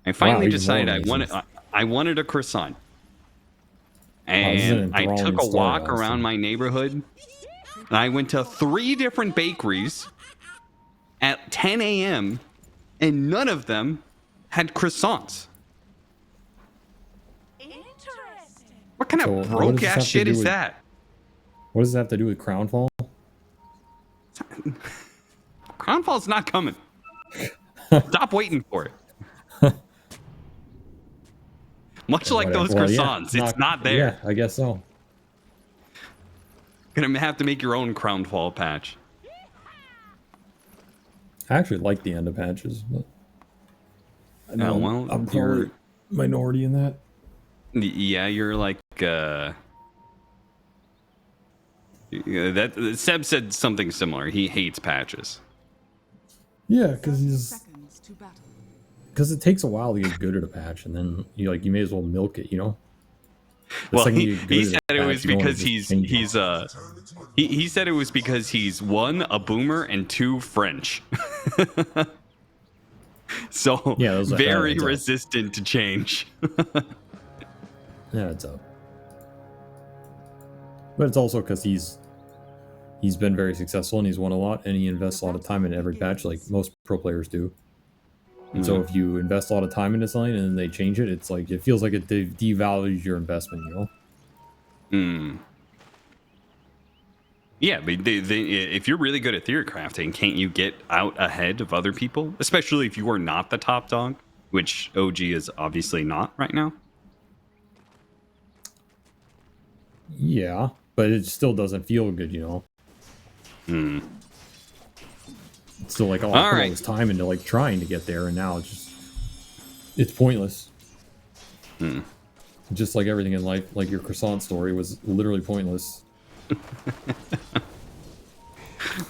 I finally decided I wanted a croissant. And I took a walk around my neighborhood. And I went to 3 different bakeries at 10 a.m. and none of them had croissants. What kind of broke ass shit is that? What does that have to do with Crownfall? Crownfall's not coming. Stop waiting for it. Much like those croissants, it's not there. Yeah, I guess so. Gonna have to make your own Crownfall patch. I actually like the end of patches, but I know well, I'm probably minority in that. Yeah, you're like that. Seb said something similar. He hates patches. Yeah, because it takes a while to get good at a patch, and then you may as well milk it, you know. Well, he said it was because he said it was because he's 1, a boomer, and 2, French. So yeah, very resistant to change. Yeah, it's up. But it's also because he's been very successful and he's won a lot, and he invests a lot of time in every patch, like most pro players do. And so if you invest a lot of time in this lane and then they change it, it's like it feels like it devalues your investment, you know? Yeah, but if you're really good at theory crafting, can't you get out ahead of other people? Especially if you are not the top dog, which OG is obviously not right now. Yeah, but it still doesn't feel good, you know? It's still like, I put all this time into like trying to get there, and now it's pointless. Just like everything in life, like your croissant story was literally pointless.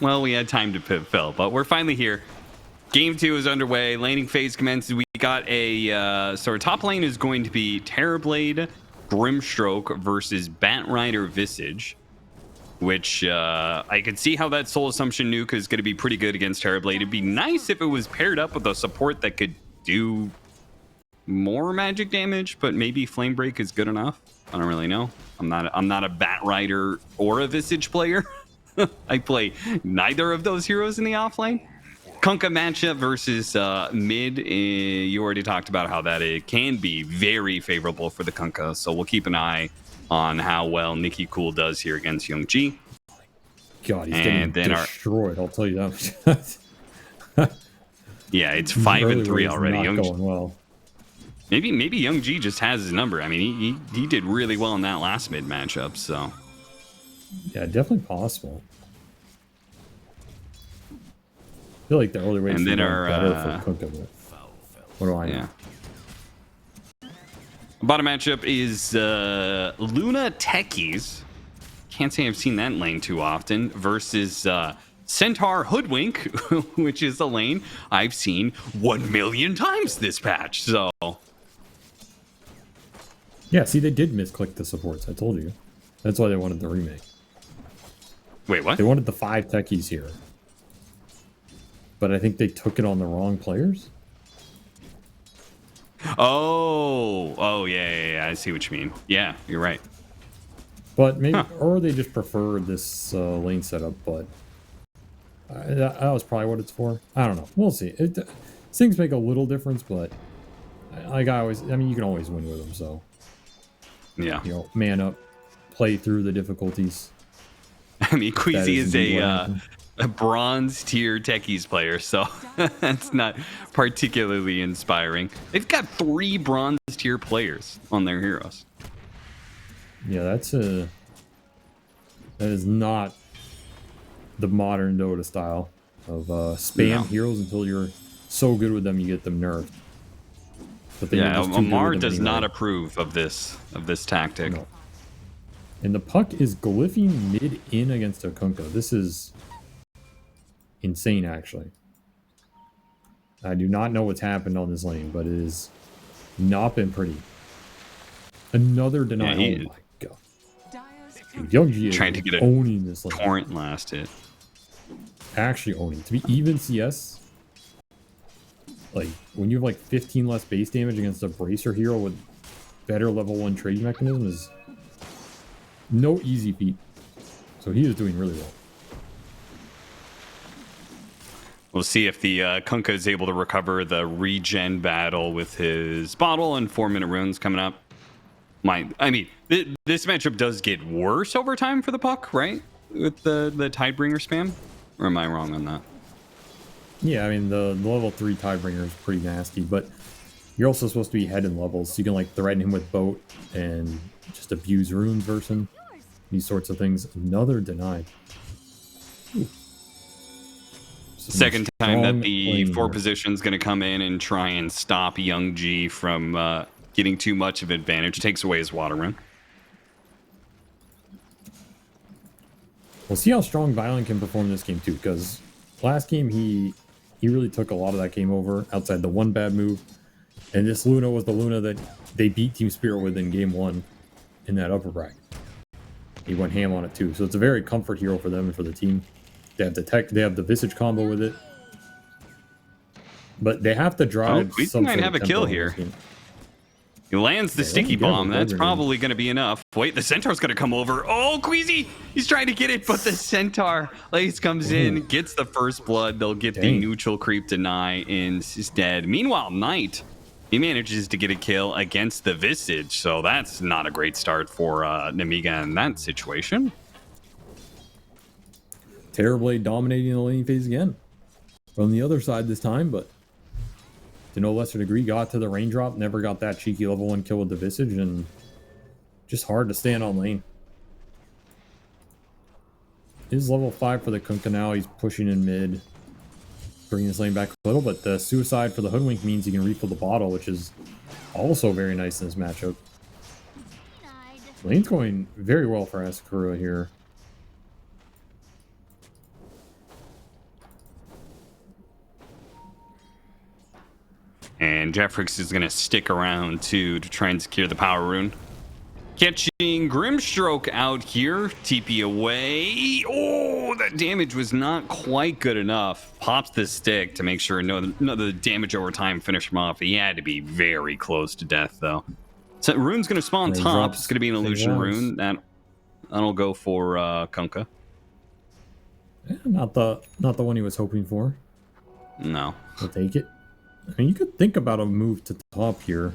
Well, we had time to fill, but we're finally here. Game 2 is underway. Laning phase commences. We got so our top lane is going to be Terrorblade, Grimstroke versus Batrider Visage, which I could see how that Soul Assumption nuke is going to be pretty good against Terrorblade. It'd be nice if it was paired up with a support that could do more magic damage, but maybe Flame Break is good enough. I don't really know. I'm not a Batrider or a Visage player. I play neither of those heroes in the offlane. Kunkka matchup versus mid. You already talked about how that it can be very favorable for the Kunkka, so we'll keep an eye on how well Nikki Cool does here against Young G. God, he's getting destroyed. I'll tell you that. Yeah, it's 5-3 already. Not going well. Maybe Young G just has his number. I mean, he did really well in that last mid matchup. So yeah, definitely possible. I feel like the early rates are better for Kunkka. What do I know? Yeah. Bottom matchup is Luna Techies. Can't say I've seen that lane too often. Versus Centaur Hoodwink, which is a lane I've seen 1 million times this patch. So yeah, see, they did misclick the supports. I told you. That's why they wanted the remake. Wait, what? They wanted the 5 techies here. But I think they took it on the wrong players. Oh, yeah. I see what you mean. Yeah, you're right. But maybe, or they just prefer this lane setup. But that was probably what it's for. I don't know. We'll see. Things make a little difference, but like I mean, you can always win with them. So yeah, you know, man up, play through the difficulties. I mean, Queasy is a bronze tier techies player, so that's not particularly inspiring. They've got 3 bronze tier players on their heroes. Yeah, that is not the modern Dota style of spam heroes until you're so good with them you get them nerfed. But yeah, Amar does not approve of this tactic. No. And the puck is glyphing mid-in against a Kunkka. This is insane, actually. I do not know what's happened on this lane, but it has not been pretty. Another denial. Oh my god. Dude, Young G is trying to get owning this lane. Torrent last hit. Actually owning. To be even CS, Like, when you have like 15 less base damage against a bracer hero with better level 1 trading mechanism is no easy feat. So he is doing really well. We'll see if the Kunkka is able to recover the regen battle with his bottle and 4-minute runes coming up. This matchup does get worse over time for the puck, right? With the Tidebringer spam? Or am I wrong on that? Yeah, I mean, the level 3 Tidebringer is pretty nasty, but you're also supposed to be head in levels, so you can like threaten him with boat and just abuse runes versus him. These sorts of things. Another denied. Second time that the 4 position is going to come in and try and stop Young G from getting too much of advantage. Takes away his water run. We'll see how strong Violent can perform this game too, because last game he really took a lot of that game over outside the one bad move. And this Luna was the Luna that they beat Team Spirit with in game 1 in that upper bracket. He went ham on it too. So it's a very comfort hero for them and for the team. They have the tech, they have the Visage combo with it. But they have to drive some might have a kill here. He lands the sticky bomb. That's probably going to be enough. Wait, the Centaur's going to come over. Oh, Queasy! He's trying to get it, but the Centaur Lace comes in, gets the first blood. They'll get the neutral creep deny instead. Meanwhile, Knight, he manages to get a kill against the Visage, so that's not a great start for Nemiga in that situation. Terrorblade dominating the laning phase again. From the other side this time, but to no lesser degree, got to the raindrop, never got that cheeky level 1 kill with the Visage, and just hard to stand on lane. Is level 5 for the Kunkka now. He's pushing in mid, bringing this lane back a little, but the suicide for the Hoodwink means he can refill the bottle, which is also very nice in this matchup. Lane's going very well for ASAKURA here. And Jeffrix is going to stick around too to try and secure the power rune. Catching Grimstroke out here. TP away. Oh, that damage was not quite good enough. Pops the stick to make sure none of the damage over time finished him off. He had to be very close to death, though. So rune's going to spawn top. It's going to be an illusion rune. That'll go for Kunkka. Yeah, not the one he was hoping for. No. We'll take it. I mean, you could think about a move to top here.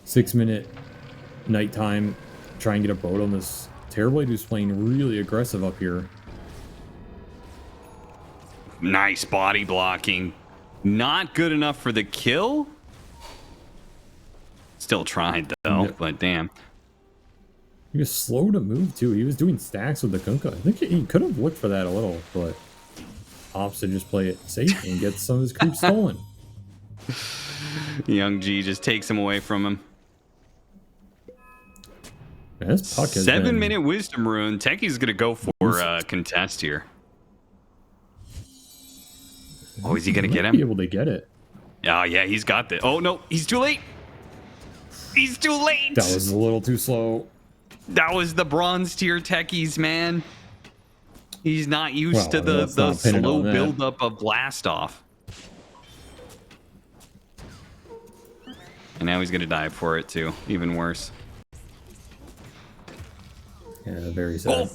6-minute nighttime, try and get a boat on this Terrorblade who's playing really aggressive up here. Nice body blocking. Not good enough for the kill. Still tried though, but damn. He was slow to move too. He was doing stacks with the Kunkka. I think he could have looked for that a little, but opts to just play it safe and get some of his creeps stolen. Young G just takes him away from him. Man, this puck has 7-minute wisdom rune. Techie's gonna go for contest here. Oh, is he gonna get him? Be able to get it. Oh yeah, he's got this. Oh no, he's too late. He's too late. That was a little too slow. That was the bronze tier Techies, man. He's not used to the slow buildup of blast off. And now he's gonna die for it too. Even worse. Yeah, very sad.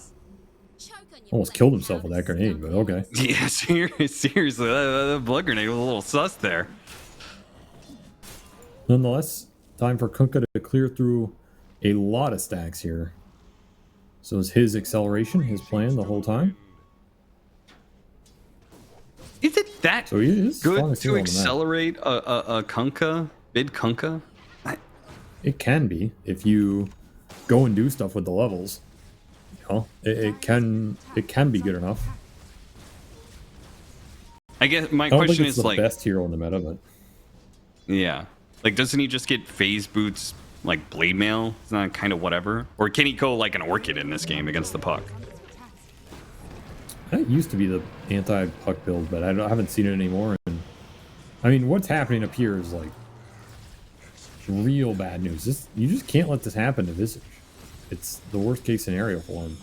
Almost killed himself with that grenade, but okay. Yeah, seriously, that blood grenade was a little sus there. Nonetheless, time for Kunkka to clear through a lot of stacks here. So is his acceleration his plan the whole time? Is it that so he is good to accelerate a Kunkka, mid Kunkka? It can be if you go and do stuff with the levels. You know, it can be good enough. I guess my question is like the best hero in the meta, but yeah, like doesn't he just get phase boots like blade mail? Is that kind of whatever, or can he go like an orchid in this game against the puck? That used to be the anti-puck build, but I haven't seen it anymore. And I mean, what's happening up here is like real bad news. You just can't let this happen to Visage. It's the worst case scenario for him.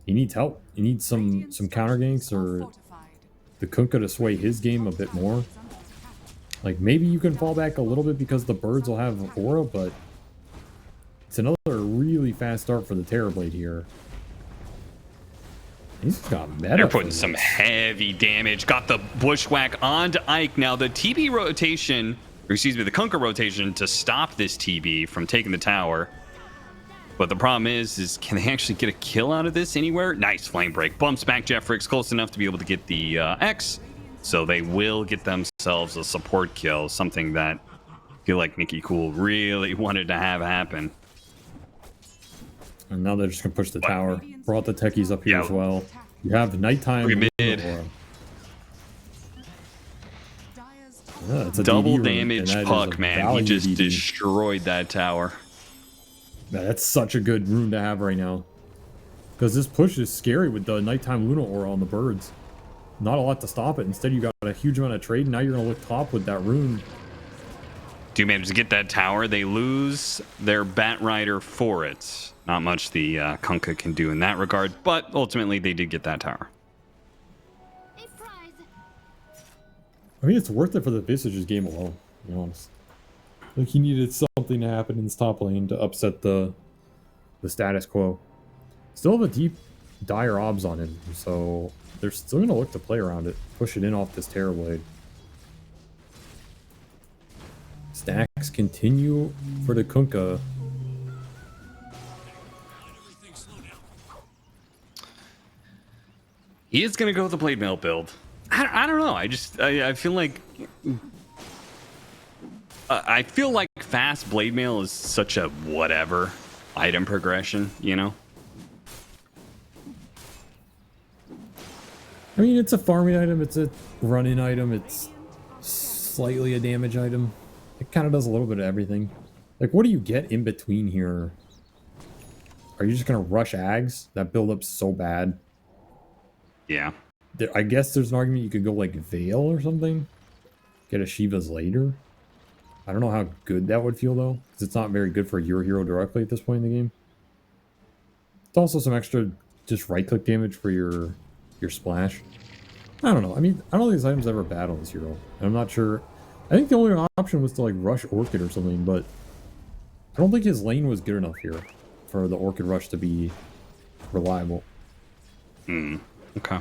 He needs help. He needs some counter ganks or the Kunkka to sway his game a bit more. Like, maybe you can fall back a little bit because the birds will have aura, but it's another really fast start for the Terrorblade here. He's got meta. They're putting some heavy damage. Got the bushwhack onto Ike. Now the TB rotation, or excuse me, the Kunkka rotation to stop this TB from taking the tower. But the problem is can they actually get a kill out of this anywhere? Nice flame break. Bumps back Jeffrix close enough to be able to get the X. So they will get themselves a support kill, something that I feel like Nicky Cool really wanted to have happen. And now they're just going to push the tower. Brought the techies up here as well. You have nighttime. Mid. Yeah, it's a double DD damage puck, man. He just DD. destroyed that tower. Yeah, that's such a good rune to have right now. Because this push is scary with the nighttime Luna aura on the birds. Not a lot to stop it. Instead, you got a huge amount of trade. Now you're going to look top with that rune. Do manage to get that tower. They lose their Bat Rider for it. Not much the Kunkka can do in that regard, but ultimately they did get that tower. I mean, it's worth it for the Visage's game alone, to be honest. Like, he needed something to happen in his top lane to upset the status quo. Still have a deep dire obs on him, so they're still going to look to play around it. Push it in off this Terrorblade. Stacks continue for the Kunkka. He is going to go with the Blade Mail build. I don't know. I feel like fast Blade Mail is such a whatever item progression, you know? I mean, it's a farming item, it's a run-in item, it's slightly a damage item. It kind of does a little bit of everything. Like, what do you get in between here? Are you just going to rush Ags? That build-up's so bad. Yeah. I guess there's an argument you could go, like, Veil or something. Get a Shiva's later. I don't know how good that would feel, though. Because it's not very good for your hero directly at this point in the game. It's also some extra just right-click damage for your splash. I don't know. I mean, I don't think this item's ever bad on this hero. And I'm not sure. I think the only option was to, like, rush Orchid or something, but I don't think his lane was good enough here for the Orchid rush to be reliable. Okay.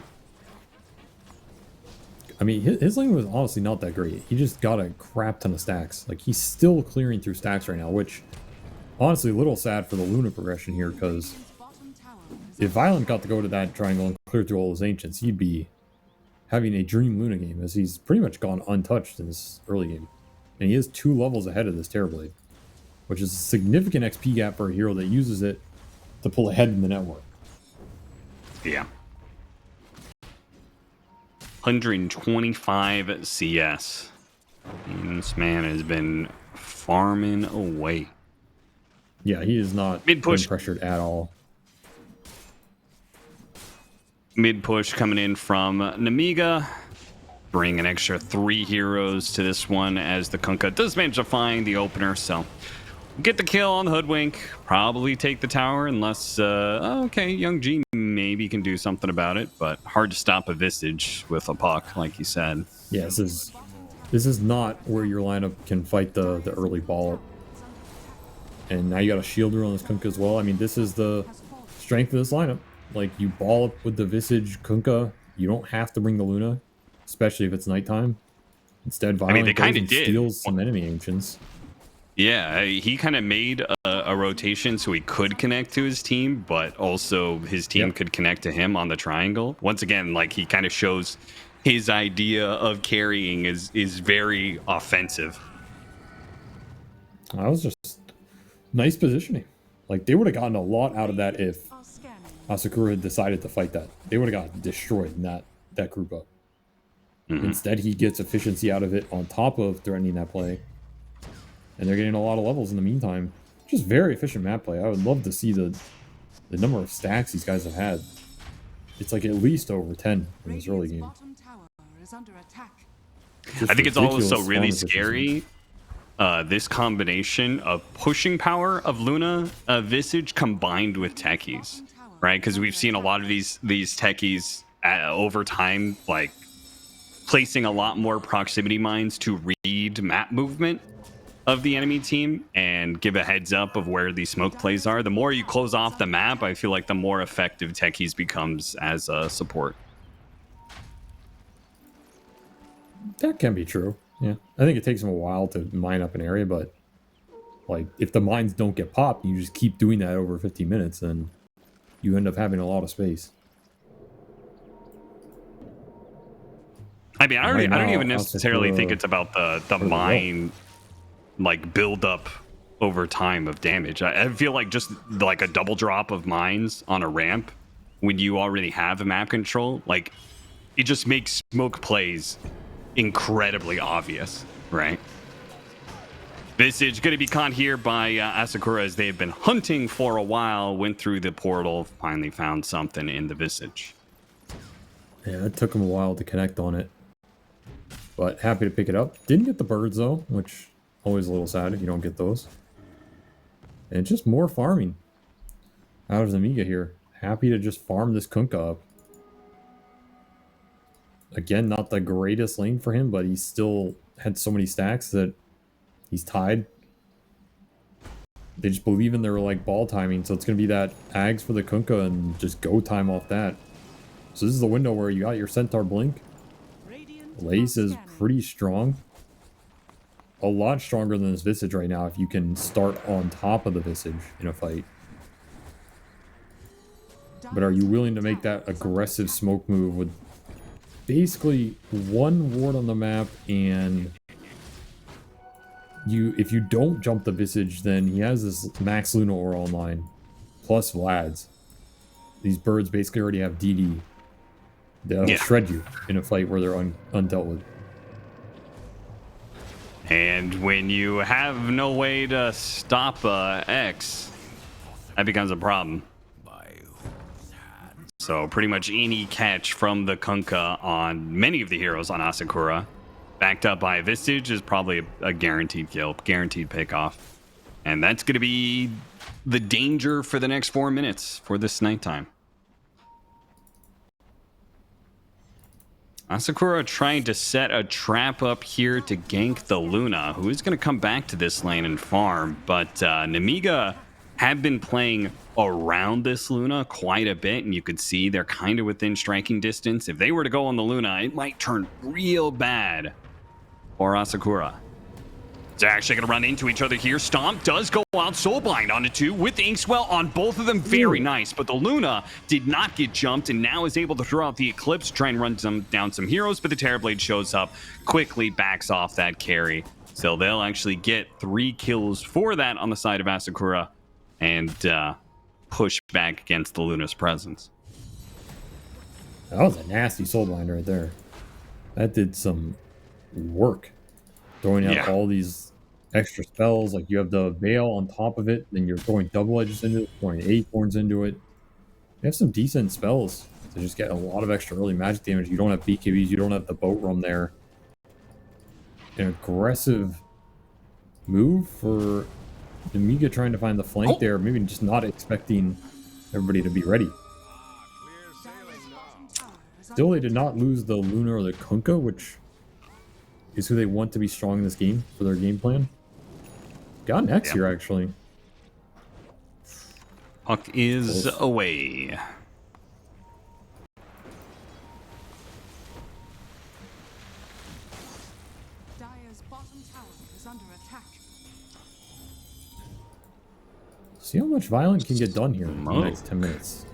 I mean, his lane was honestly not that great. He just got a crap ton of stacks. Like, he's still clearing through stacks right now, which, honestly, a little sad for the Luna progression here, because if Violent got to go to that triangle and clear through all his Ancients, he'd be having a dream Luna game, as he's pretty much gone untouched in this early game. And he is 2 levels ahead of this Terrorblade, which is a significant XP gap for a hero that uses it to pull ahead in the network. Yeah. 125 CS. And this man has been farming away. Yeah, he is not mid push pressured at all. Mid push coming in from Nemiga. Bring an extra 3 heroes to this one as the Kunkka does manage to find the opener. So get the kill on the Hoodwink. Probably take the tower unless, okay, Young G maybe can do something about it. But hard to stop a Visage with a puck, like you said. Yeah, this is not where your lineup can fight the early ball up. And now you got a shielder on this Kunkka as well. I mean, this is the strength of this lineup. Like, you ball up with the Visage Kunkka. You don't have to bring the Luna, especially if it's nighttime. Instead, Violent they kind of did. Steals some enemy Ancients. Yeah, he kind of made a rotation so he could connect to his team, but also his team could connect to him on the triangle. Once again, like, he kind of shows his idea of carrying is very offensive. That was just nice positioning. Like, they would have gotten a lot out of that if ASAKURA had decided to fight that. They would have got destroyed in that group up. Instead, he gets efficiency out of it on top of threatening that play. And they're getting a lot of levels in the meantime. Just very efficient map play. I would love to see the number of stacks these guys have had. It's like at least over 10 in this early game. I think it's also really scary. This combination of pushing power of Luna Visage combined with techies, right? Because we've seen a lot of these techies over time, like, placing a lot more proximity mines to read map movement of the enemy team and give a heads up of where these smoke plays are. The more you close off the map, I feel like the more effective Techies becomes as a support. That can be true. Yeah, I think it takes them a while to mine up an area, but like if the mines don't get popped, you just keep doing that over 15 minutes, then you end up having a lot of space. I mean, I don't even necessarily think it's about the mine like build up over time of damage. I feel like just like a double drop of mines on a ramp when you already have a map control, like it just makes smoke plays incredibly obvious, right? Visage going to be caught here by ASAKURA as they've been hunting for a while, went through the portal, finally found something in the Visage. Yeah, it took them a while to connect on it, but happy to pick it up. Didn't get the birds though, which always a little sad if you don't get those. And just more farming out of Nemiga here. Happy to just farm this Kunkka up. Again, not the greatest lane for him, but he still had so many stacks that he's tied. They just believe in their like ball timing, so it's going to be that Ags for the Kunkka and just go time off that. So this is the window where you got your Centaur Blink. Lace is pretty strong. A lot stronger than this Visage right now if you can start on top of the Visage in a fight. But are you willing to make that aggressive smoke move with basically one ward on the map, and if you don't jump the Visage, then he has this Max Luna Aura online, plus Vlad's. These birds basically already have DD. They'll shred you in a fight where they're undealt with. And when you have no way to stop X, that becomes a problem. So pretty much any catch from the Kunkka on many of the heroes on ASAKURA, backed up by Visage, is probably a guaranteed kill, guaranteed pickoff. And that's going to be the danger for the next 4 minutes for this nighttime. ASAKURA trying to set a trap up here to gank the Luna, who is going to come back to this lane and farm. But Nemiga have been playing around this Luna quite a bit, and you could see they're kind of within striking distance. If they were to go on the Luna, it might turn real bad for ASAKURA. They're actually going to run into each other here. Stomp does go out Soulbind onto 2 with Inkswell on both of them. Very nice, but the Luna did not get jumped and now is able to throw out the Eclipse, try and run down some heroes, but the Terrorblade shows up, quickly backs off that carry. So they'll actually get 3 kills for that on the side of ASAKURA and push back against the Luna's presence. That was a nasty Soulbind right there. That did some work. Throwing out all these extra spells, like you have the Veil on top of it, then you're throwing double edges into it, throwing Acorns into it. You have some decent spells to just get a lot of extra early magic damage. You don't have BKBs, you don't have the boat run there. An aggressive move for Nemiga trying to find the flank there, maybe just not expecting everybody to be ready. Still, they did not lose the Luna or the Kunkka, which is who they want to be strong in this game for their game plan. Got an X here, actually. Puck is away. Dire's bottom tower is under attack. See how much Violent can get done here in the next 10 minutes.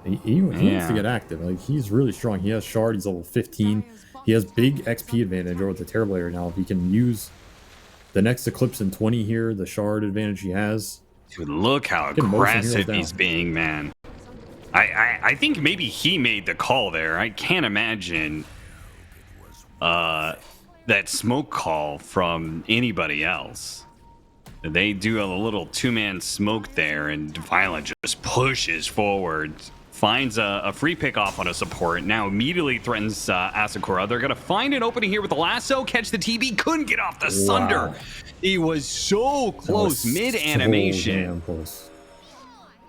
He needs to get active. Like, he's really strong. He has Shard. He's level 15. He has big XP advantage over the Terrorblade right now. If he can use the next Eclipse in 20 here, the Shard advantage he has. Dude, look how aggressive he's being, man. I think maybe he made the call there. I can't imagine that smoke call from anybody else. They do a little 2-man smoke there, and Violent just pushes forward. Finds a free pick off on a support. Now immediately threatens ASAKURA. They're going to find an opening here with the lasso. Catch the TB. Couldn't get off the Sunder. He was so close. Mid-animation.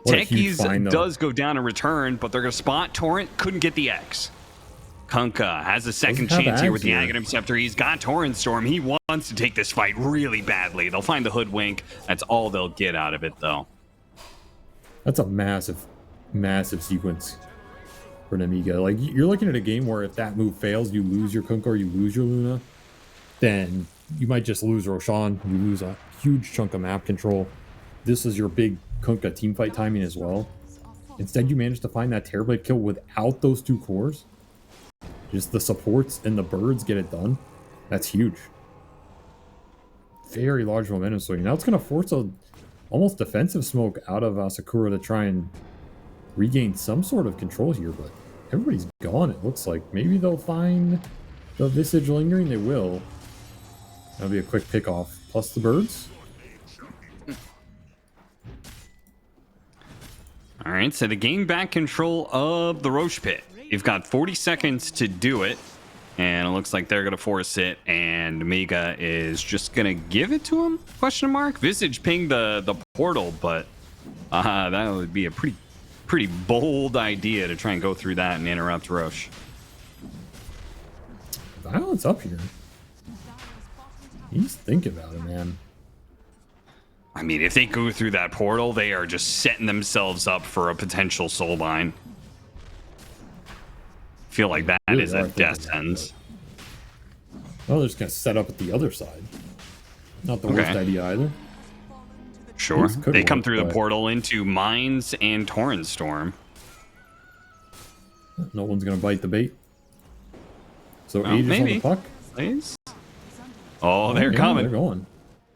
Techies does go down in return, but they're going to spot Torrent. Couldn't get the X. Kunkka has a second Doesn't have chance here ads with the here. Aghanim Scepter. He's got Torrent Storm. He wants to take this fight really badly. They'll find the Hoodwink. That's all they'll get out of it, though. That's a massive, massive sequence for Nemiga. Like, you're looking at a game where if that move fails, you lose your Kunkka or you lose your Luna, then you might just lose Roshan. You lose a huge chunk of map control. This is your big Kunkka teamfight timing as well. Instead, you managed to find that Terrorblade kill without those two cores. Just the supports and the birds get it done. That's huge. Very large momentum swing. Now it's going to force a almost defensive smoke out of ASAKURA to try and regain some sort of control here, but everybody's gone, it looks like. Maybe they'll find the Visage lingering. They will. That'll be a quick pick off. Plus the birds. All right, so they gain back control of the Roche Pit. You've got 40 seconds to do it, and it looks like they're going to force it, and Nemiga is just going to give it to him? Question mark. Visage pinged the portal, but that would be a pretty bold idea to try and go through that and interrupt Roche. Violence up here. He's thinking about it, man. I mean, if they go through that portal, they are just setting themselves up for a potential soulbind. Feel like that Really is are a thinking death about sentence. Well, they're just going to set up at the other side. Not the worst idea either. Sure. This could They come work, through the but- portal into Mines and Torrent Storm. No one's going to bite the bait. So Well, Aegis on maybe. the puck. Please. Oh, they're Yeah, coming. They're going.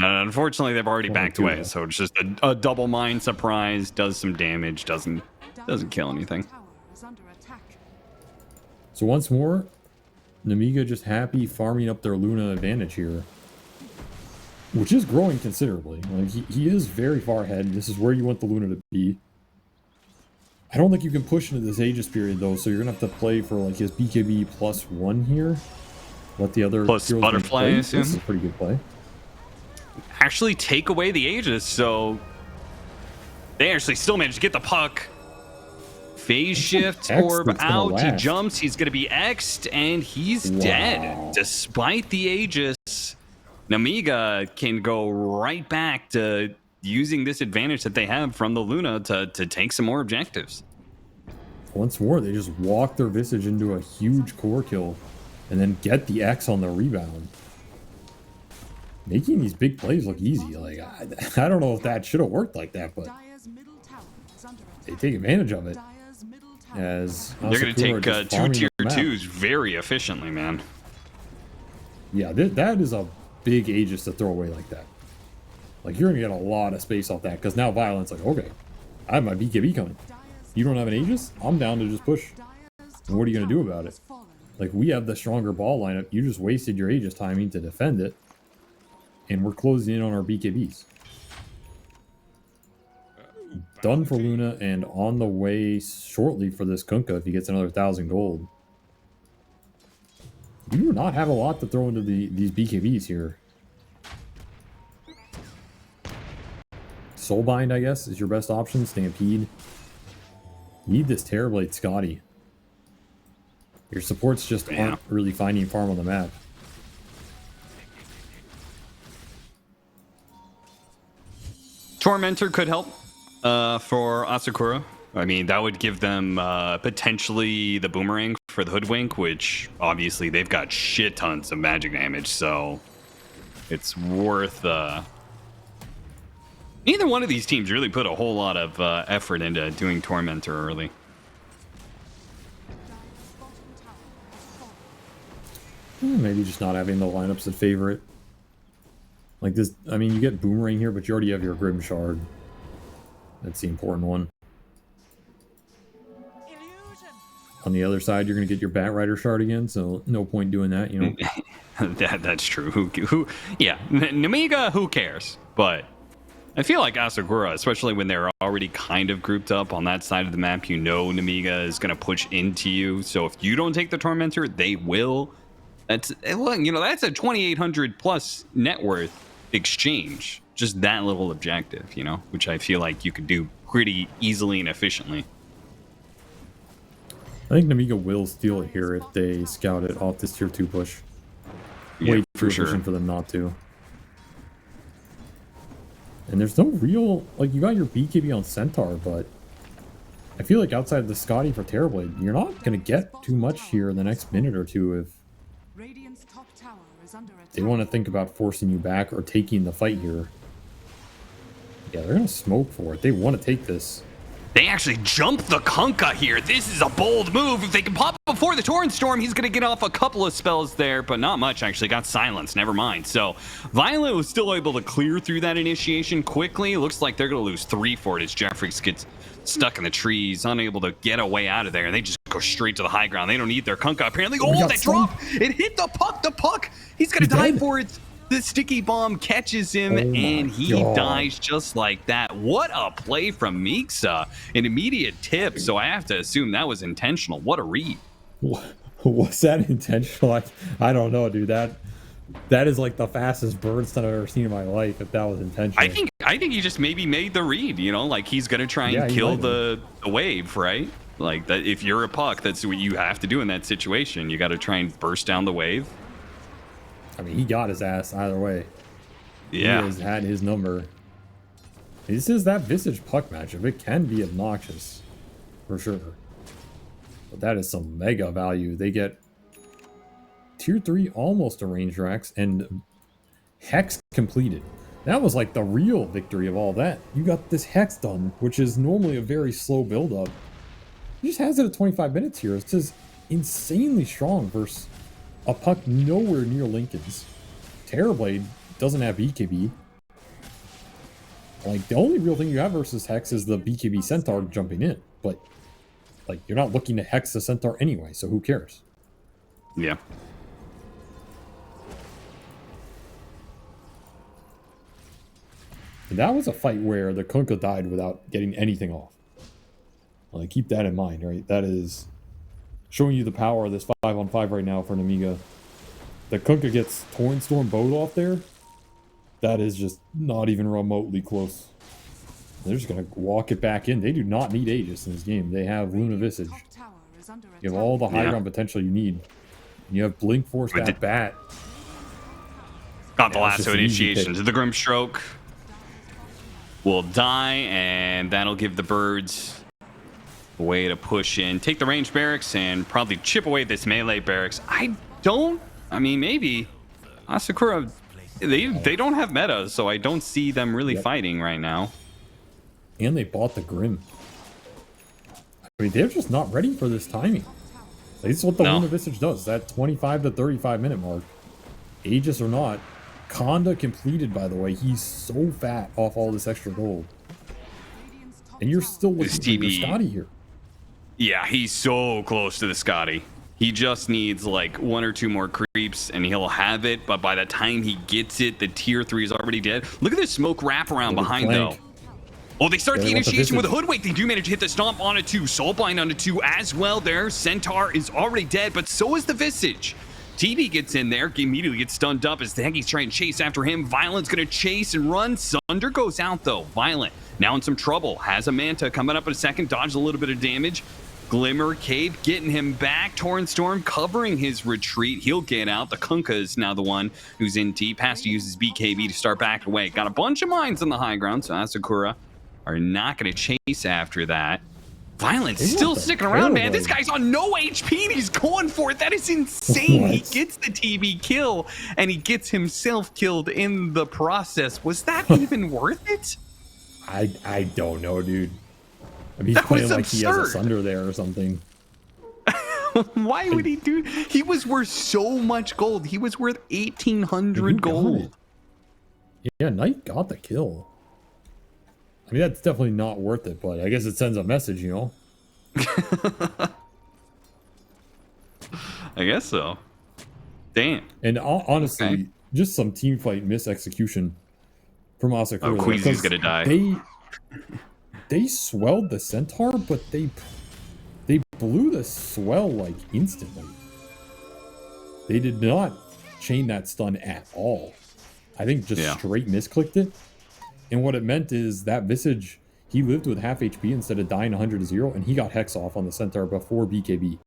Unfortunately, they've already One or backed two, away, though. so it's just a double mine surprise. Does some damage. Doesn't kill anything. Tower is under attack. So once more, Nemiga just happy farming up their Luna advantage here. Which is growing considerably. Like he is very far ahead. This is where you want the Luna to be. I don't think you can push into this Aegis period though, so you're gonna have to play for like his BKB +1 here. Let the other Plus heroes Butterfly, I play. This is assume? a pretty good play. Actually take away the Aegis, so they actually still managed to get the puck. Phase shift X orb that's gonna out. He last. jumps. He's going to be X'd, and he's Wow. dead. Despite the Aegis, Nemiga can go right back to using this advantage that they have from the Luna to take some more objectives. Once more, they just walk their Visage into a huge core kill and then get the X on the rebound. Making these big plays look easy. Like, I don't know if that should have worked like that, but Dire's middle tower is under they attack. take advantage of it Dire's middle tower as They're going to Asakura take just two farming tier the map. 2s very efficiently, man. Yeah, that is a big Aegis to throw away like that. Like, you're going to get a lot of space off that, because now Violent's like, okay, I have my BKB coming. You don't have an Aegis? I'm down to just push. And what are you going to do about it? Like, we have the stronger ball lineup. You just wasted your Aegis timing to defend it. And we're closing in on our BKBs. Done for Luna and on the way shortly for this Kunkka if he gets another 1,000 gold. You do not have a lot to throw into these BKBs here. Soulbind, I guess, is your best option. Stampede. Need this Terrorblade Scotty. Your supports just aren't really finding farm on the map. Tormentor could help for Asakura. I mean, that would give them potentially the boomerang for the Hoodwink, which obviously they've got shit tons of magic damage, so it's worth... Neither one of these teams really put a whole lot of effort into doing Tormentor early. Maybe just not having the lineups that favor it. Like this, I mean, you get Boomerang here, but you already have your Grim Shard. That's the important one. On the other side, you're going to get your Bat Rider Shard again, so no point doing that, you know? That's true. Yeah, Nemiga, who cares? But I feel like Asakura, especially when they're already kind of grouped up on that side of the map, you know Nemiga is going to push into you. So if you don't take the Tormentor, they will. That's, well, you know, that's a 2,800 plus net worth exchange. Just that little objective, you know, which I feel like you could do pretty easily and efficiently. I think Nemiga will steal it here if they scout it off this tier 2 push. Yeah, Way for too sure. efficient for them not to. And there's no real, like, you got your BKB on Centaur, but I feel like outside of the Scotty for Terrorblade, you're not going to get too much here in the next minute or two if Radiant's top tower is under attack. they want to think about forcing you back or taking the fight here. Yeah, they're going to smoke for it. They want to take this. They actually jump the Kunkka here. This is a bold move. If they can pop before the Torrent Storm, he's going to get off a couple of spells there, but not much actually. Got silenced. Never mind. So Violet was still able to clear through that initiation quickly. Looks like they're going to lose 3 for it as Jeffries gets stuck in the trees, unable to get a way out of there. They just go straight to the high ground. They don't need their Kunkka apparently. Oh, that drop! It hit the puck. The puck. He's going to die for it. The sticky bomb catches him, and he dies just like that. What a play from Mixa. An immediate tip, so I have to assume that was intentional. What a read. Was that intentional? I don't know, dude. That is like the fastest bird stun I've ever seen in my life, if that was intentional. I think he just maybe made the read, you know, like he's going to try and kill the wave, right? Like, that. If you're a puck, that's what you have to do in that situation. You got to try and burst down the wave. I mean, he got his ass either way. Yeah. He has had his number. This is that Visage puck matchup. It can be obnoxious, for sure. But that is some mega value. They get tier 3 almost a range Rax and Hex completed. That was like the real victory of all that. You got this Hex done, which is normally a very slow build-up. He just has it at 25 minutes here. It's just insanely strong versus a puck nowhere near Lincoln's. Terrorblade doesn't have BKB. Like, the only real thing you have versus Hex is the BKB Centaur jumping in. But, like, you're not looking to Hex the Centaur anyway, so who cares? Yeah. And that was a fight where the Kunkka died without getting anything off. Like, keep that in mind, right? That is showing you the power of this 5-on-5 right now for Nemiga. The Kunkka gets Torrent Storm Boat off there. That is just not even remotely close. They're just going to walk it back in. They do not need Aegis in this game. They have Luna Visage. You have all the high ground potential you need. And you have Blink Force that bat. Got the lasso initiation to the Grimstroke. Will die, and that'll give the birds a way to push in, take the range barracks, and probably chip away this melee barracks. I mean, maybe ASAKURA, they don't have metas, so I don't see them really fighting right now. And they bought the Grim. I mean, they're just not ready for this timing. Like, this is what the Luna Visage does, that 25 to 35 minute mark. Aegis or not. Conda completed, by the way. He's so fat off all this extra gold. And you're still looking for your Scotty here. Yeah, he's so close to the Scotty. He just needs like 1 or 2 more creeps and he'll have it. But by the time he gets it, the tier 3 is already dead. Look at this smoke wraparound behind though. Oh, they start the initiation with a Hoodwink. They do manage to hit the Stomp on a 2. Soulbind on a 2 as well there. Centaur is already dead, but so is the Visage. TB gets in there, immediately gets stunned up as the Heggie's trying to chase after him. Violent's going to chase and run. Sunder goes out though. Violent now in some trouble. Has a Manta coming up in a second. Dodged a little bit of damage. Glimmer Cave getting him back. Torrent Storm covering his retreat. He'll get out. The Kunkka is now the one who's in deep. Has to use his BKB to start back away. Got a bunch of mines on the high ground, so ASAKURA are not going to chase after that. Violent's still sticking around, man. This guy's on no HP and he's going for it. That is insane. He gets the TB kill and he gets himself killed in the process. Was that even worth it? I don't know, dude. I mean, he's playing like he has a Sunder there or something. Why would he do? He was worth so much gold. He was worth 1,800 gold. Yeah, Knight got the kill. I mean, that's definitely not worth it, but I guess it sends a message, you know? I guess so. Damn. And honestly, just some teamfight misexecution from ASAKURA. Oh, Queasy's gonna die. They swelled the Centaur, but they blew the swell, like, instantly. They did not chain that stun at all. I think just straight misclicked it. And what it meant is that Visage, He lived with half HP instead of dying 100-0, and he got Hex off on the Centaur before BKB.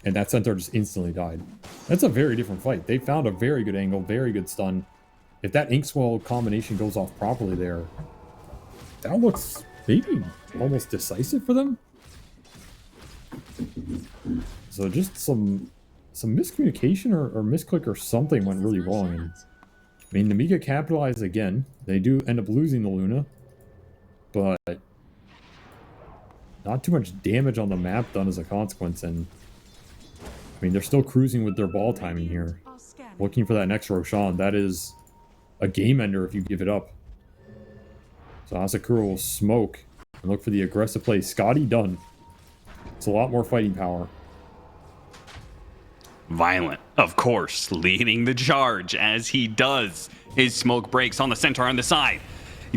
And that Centaur just instantly died. That's a very different fight. They found a very good angle, very good stun. If that Inkswell combination goes off properly there, that looks maybe almost decisive for them. So just some miscommunication or misclick or something went really wrong. And, I mean, Nemiga capitalized again. They do end up losing the Luna, but not too much damage on the map done as a consequence. And I mean, they're still cruising with their ball timing here, looking for that next Roshan. That is a game ender if you give it up. So ASAKURA will smoke and look for the aggressive play. Scotty done. It's a lot more fighting power. Violent, of course, leading the charge as he does. His smoke breaks on the Centaur on the side.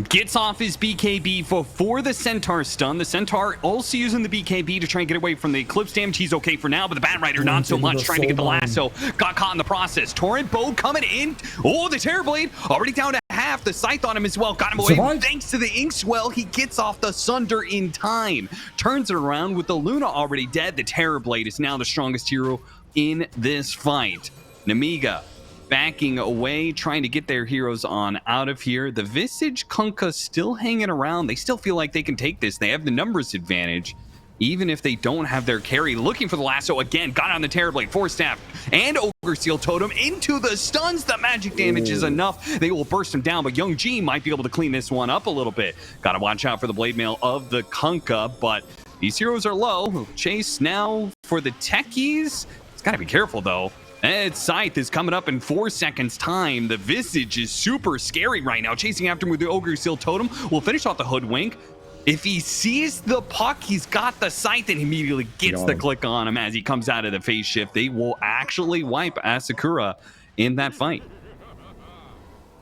Gets off his BKB before the Centaur stun. The Centaur also using the BKB to try and get away from the Eclipse damage. He's okay for now, but the Bat Rider not so much. Trying to get the lasso. Got caught in the process. Torrent Bow coming in. Oh, the Terrorblade already down to half. The Scythe on him as well. Got him away. Survive. Thanks to the Inkswell, he gets off the Sunder in time. Turns it around with the Luna already dead. The Terrorblade is now the strongest hero in this fight. Nemiga backing away, trying to get their heroes on out of here. The Visage Kunkka still hanging around. They still feel like they can take this. They have the numbers advantage, even if they don't have their carry. Looking for the lasso again. Got on the Terrorblade, Force Staff, and Ogre Seal Totem into the stuns. The magic damage is enough. They will burst him down, but Young G might be able to clean this one up a little bit. Got to watch out for the Blade Mail of the Kunkka, but these heroes are low. Chase now for the Techies. It's got to be careful, though. And Scythe is coming up in 4 seconds time. The Visage is super scary right now. Chasing after him with the Ogre Seal Totem. Will finish off the Hoodwink. If he sees the puck, he's got the Scythe and immediately gets the click on him as he comes out of the phase shift. They will actually wipe ASAKURA in that fight.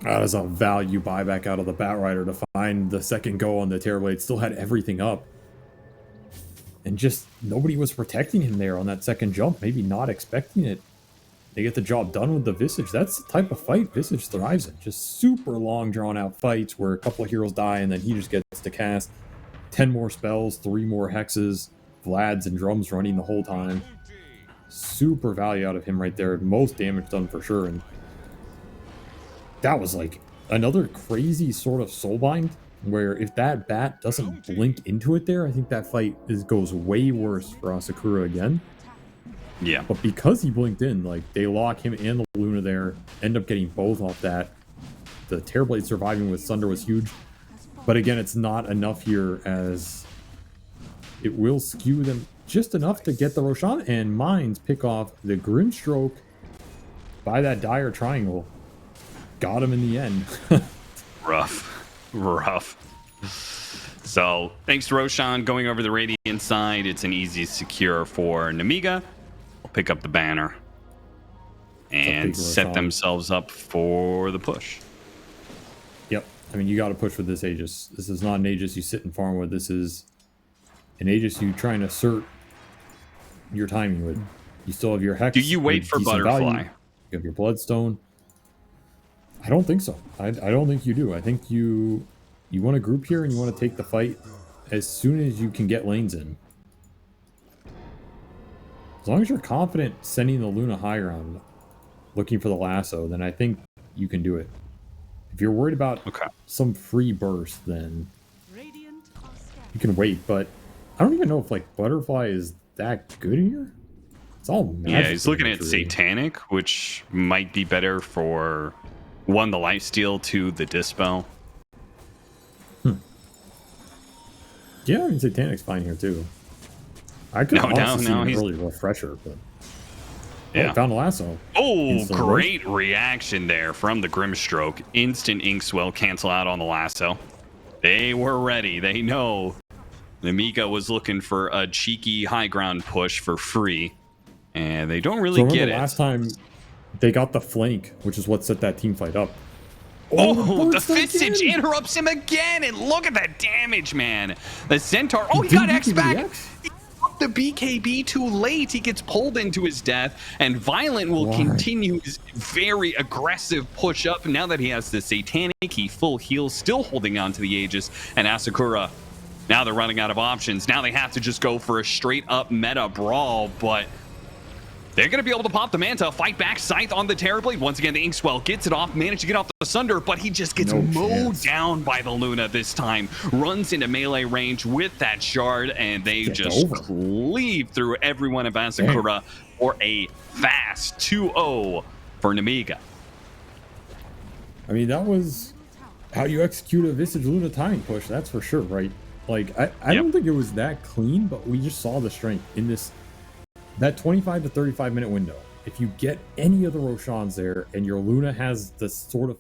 That is a value buyback out of the Bat Rider to find the second go on the Terrorblade. Still had everything up. And just nobody was protecting him there on that second jump. Maybe not expecting it. They get the job done with the Visage. That's the type of fight Visage thrives in. Just super long, drawn-out fights where a couple of heroes die and then he just gets to cast 10 more spells, 3 more hexes, Vlads and drums running the whole time. Super value out of him right there. Most damage done for sure. And that was like another crazy sort of soulbind where if that bat doesn't blink into it there, I think that fight goes way worse for ASAKURA again. Yeah. But because he blinked in, like, they lock him and the Luna there, end up getting both off that. The Terrorblade surviving with Sunder was huge. But again, it's not enough here as it will skew them just enough to get the Roshan, and Mines pick off the Grimstroke by that dire triangle. Got him in the end. Rough. So, thanks to Roshan going over the Radiant side. It's an easy secure for Nemiga. Pick up the banner and set themselves up for the push. Yep. I mean, you got to push with this Aegis. This is not an Aegis you sit and farm with. This is an Aegis you try and assert your timing with. You still have your Hex. Do you wait for Butterfly? Value. You have your Bloodstone. I don't think so. I don't think you do. I think you want to group here and you want to take the fight as soon as you can get lanes in. As long as you're confident sending the Luna high ground, looking for the lasso, then I think you can do it. If you're worried about some free burst, then you can wait. But I don't even know if like Butterfly is that good here. It's all magic. Yeah, he's looking at Satanic, which might be better for 1, the lifesteal, 2, the Dispel. Yeah, I mean Satanic's fine here too. I could honestly see an early refresher, but yeah, found a lasso. Oh, great reaction there from the Grimstroke. Instant Inkswell cancel out on the lasso. They were ready. They know Nemiga was looking for a cheeky high ground push for free, and they don't really get it. Last time they got the flank, which is what set that team fight up. Oh, the Visage interrupts him again, and look at that damage, man. The Centaur. Oh, he got X back. up the BKB too late. He gets pulled into his death, and Violent will continue his very aggressive push up. Now that he has the Satanic, he full heal, still holding on to the Aegis, and ASAKURA, now they're running out of options. Now they have to just go for a straight up meta brawl, but they're going to be able to pop the Manta, fight back, Scythe on the Terrorblade. Once again, the Inkswell gets it off, managed to get off the Sunder, but he just gets mowed down by the Luna this time. Runs into melee range with that shard, and they just cleave through everyone of ASAKURA for a fast 2-0 for Nemiga. I mean, that was how you execute a Visage Luna timing push, that's for sure, right? Like, I don't think it was that clean, but we just saw the strength in this. That 25 to 35 minute window, if you get any of the Roshans there and your Luna has the sort of